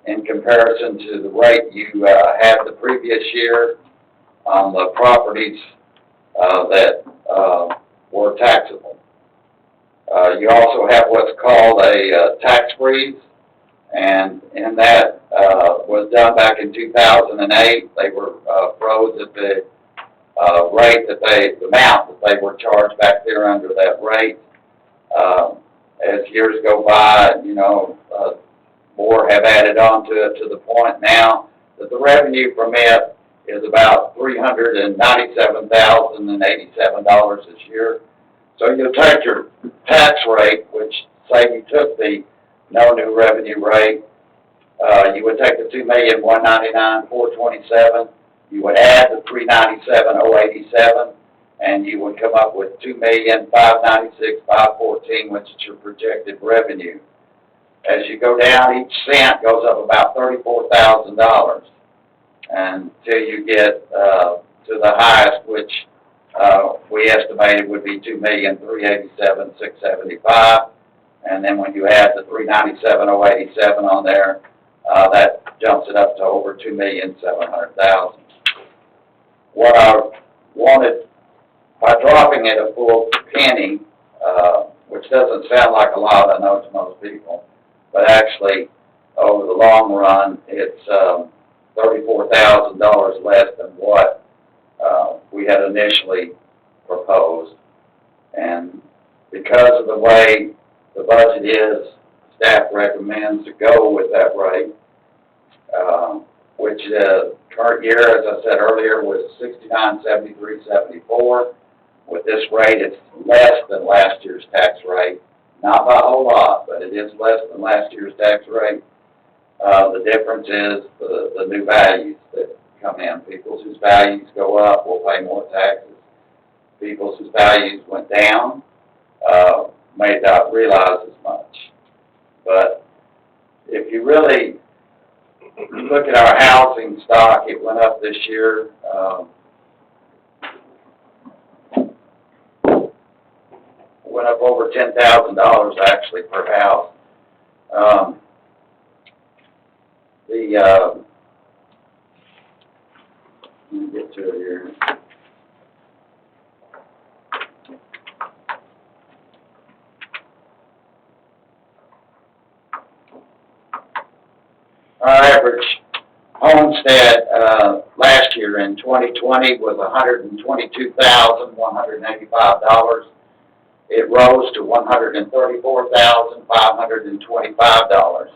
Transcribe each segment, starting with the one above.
in comparison to the rate you had the previous year on the properties that were taxable. You also have what's called a tax freeze, and that was done back in 2008. They were froze at the rate that the amount that they were charged back there under that rate. As years go by, more have added on to it to the point now that the revenue from it is about $397,087 this year. So you'll take your tax rate, which say you took the no new revenue rate, you would take the $2,199,427. You would add the $397,087, and you would come up with $2,596,514, which is your projected revenue. As you go down, each cent goes up about $34,000 until you get to the highest, which we estimated would be $2,387,675. And then when you add the $397,087 on there, that jumps it up to over $2,700,000. What I wanted, by dropping it a full penny, which doesn't sound like a lot, I know to most people, but actually, over the long run, it's $34,000 less than what we had initially proposed. And because of the way the budget is, staff recommends to go with that rate, which current year, as I said earlier, was $69.73.74. With this rate, it's less than last year's tax rate. Not by a whole lot, but it is less than last year's tax rate. The difference is the new values that come in. People's whose values go up will pay more taxes. People's whose values went down may not realize as much. But if you really look at our housing stock, it went up this year. Went up over $10,000 actually per house. Let me get to it here. Our average homestead last year in 2020 was $122,185. It rose to $134,525.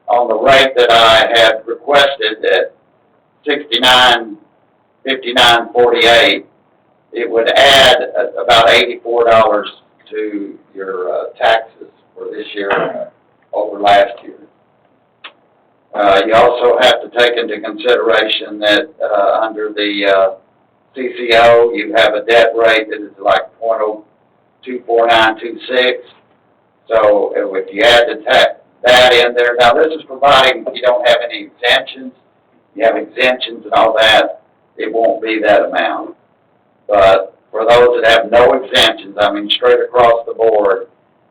On the rate that I had requested at $69.59.48, it would add about $84 to your taxes for this year over last year. You also have to take into consideration that under the CCO, you have a debt rate that is like 0.24926. So if you add that in there, now this is providing you don't have any exemptions. You have exemptions and all that, it won't be that amount. But for those that have no exemptions, I mean straight across the board,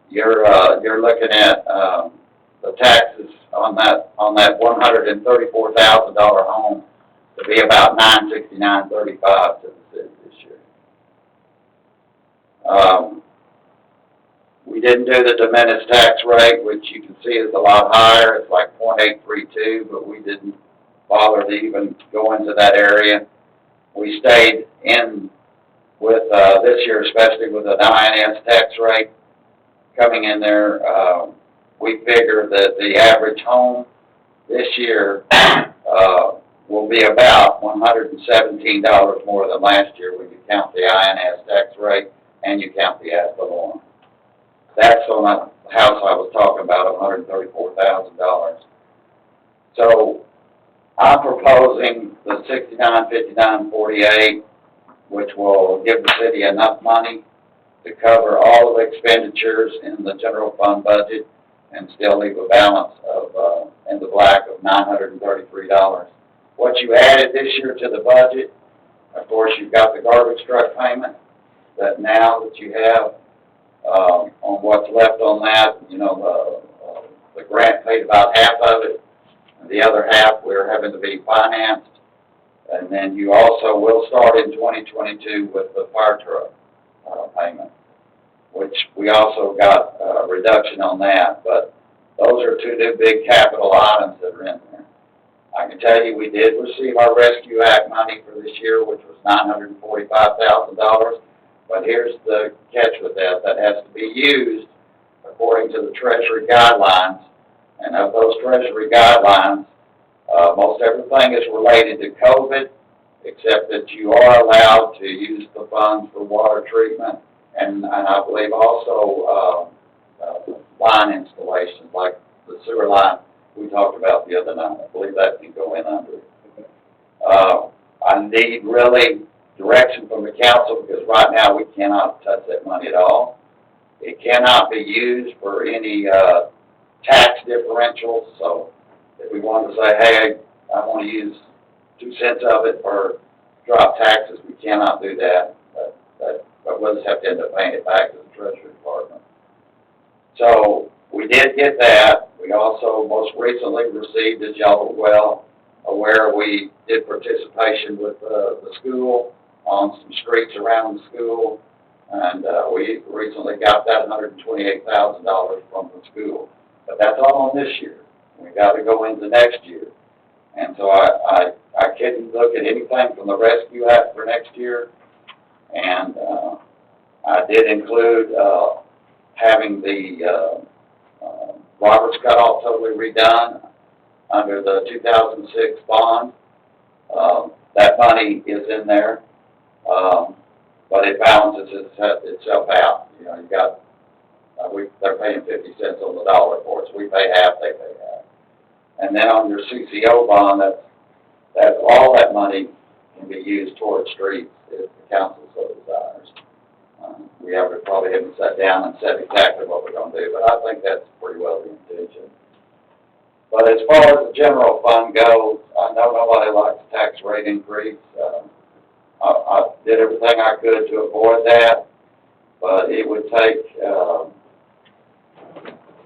you're looking at the taxes on that $134,000 home to be about $969.35 to the city this year. We didn't do the diminished tax rate, which you can see is a lot higher. It's like 0.832, but we didn't bother to even go into that area. We stayed in with this year, especially with an INS tax rate coming in there. We figure that the average home this year will be about $117 more than last year when you count the INS tax rate and you count the ad valorem. That's on the house I was talking about, $134,000. So I'm proposing the $69.59.48, which will give the city enough money to cover all of the expenditures in the general fund budget and still leave a balance of in the black of $933. What you added this year to the budget, of course, you've got the garbage truck payment that now that you have on what's left on that, the grant paid about half of it. the other half, we're having to be financed. And then you also will start in 2022 with the fire truck payment, which we also got a reduction on that. But those are two new big capital items that are in there. I can tell you we did receive our Rescue Act money for this year, which was $945,000. But here's the catch with that. That has to be used according to the Treasury guidelines. And of those Treasury guidelines, most everything is related to COVID, except that you are allowed to use the funds for water treatment and I believe also line installations, like the sewer line we talked about the other night. I believe that can go in under it. I need really direction from the council because right now we cannot touch that money at all. It cannot be used for any tax differentials. So if we wanted to say, hey, I want to use 2 cents of it for drop taxes, we cannot do that. But we'll just have to end up paying it back to the Treasury Department. So we did get that. We also most recently received, as y'all are well aware, we did participation with the school on some streets around the school. And we recently got that $128,000 from the school. But that's all on this year. We got to go into next year. And so I couldn't look at anything from the Rescue Act for next year. And I did include having the Roberts cutoff totally redone under the 2006 bond. That money is in there, but it balances itself out. You know, you got they're paying 50 cents on the dollar for it, so we pay half, they pay half. And then on your CCO bond, that's all that money can be used towards streets if the council so desires. We probably haven't sat down and said exactly what we're going to do, but I think that's pretty well the intention. But as far as the general fund goes, I know nobody likes a tax rate increase. I did everything I could to avoid that, but it would take,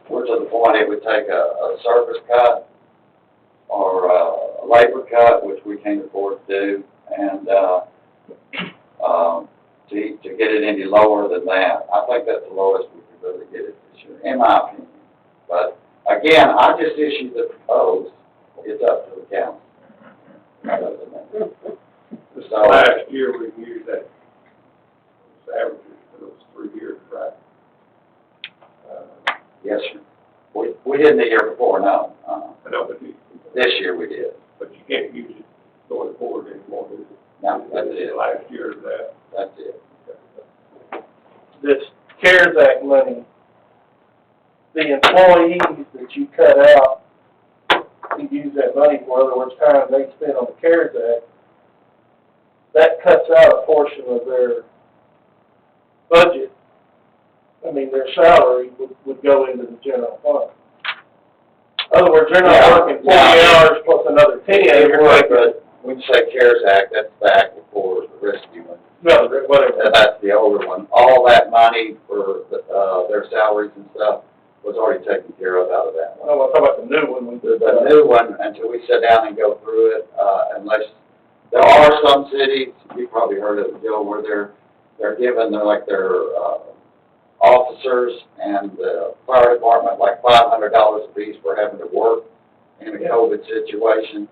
we're to the point it would take a service cut or a labor cut, which we can't afford to do, and to get it any lower than that. I think that's the lowest we could really get it this year, in my opinion. But again, I just issued the proposed. It's up to the council. This last year we used that averages for those 3 years, right? Yes, sir. We didn't the year before, no. I know, but This year we did. But you can't use it going forward anymore, do you? No, that's it. Last year, that. That's it. This CARES Act money, the employees that you cut out to use that money for, in other words, time they spend on the CARES Act, that cuts out a portion of their budget. I mean, their salary would go into the general fund. In other words, they're not working 40 hours plus another 10. But when you say CARES Act, that's the act before the rescue one. No, whatever. That's the older one. All that money for their salaries and stuff was already taken care of out of that one. No, I'm talking about the new one we did. The new one, until we sit down and go through it, unless, there are some cities, you probably heard of it, Joe, where they're given, their officers and the fire department like $500 a piece for having to work in a COVID situation.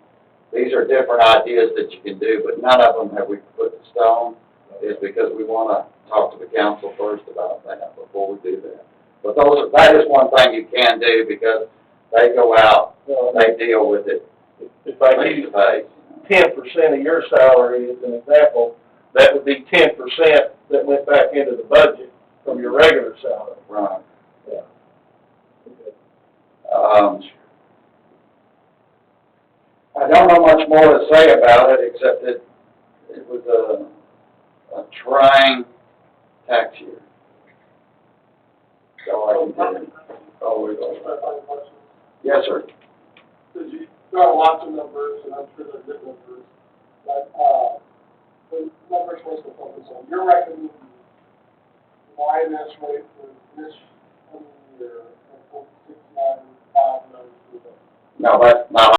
These are different ideas that you can do, but none of them have we put to stone, is because we want to talk to the council first about that before we do that. But that is one thing you can do, because they go out, they deal with it If I face use to face. 10% of your salary as an example, that would be 10% that went back into the budget from your regular salary. Right. Yeah. I don't know much more to say about it, except that it was a trying tax year. So I can always. Yes, sir. Because you got lots of numbers, and I'm sure they're good numbers, but the numbers was to focus on. You're recommending YMS rate for this year at 46,959. No, that's not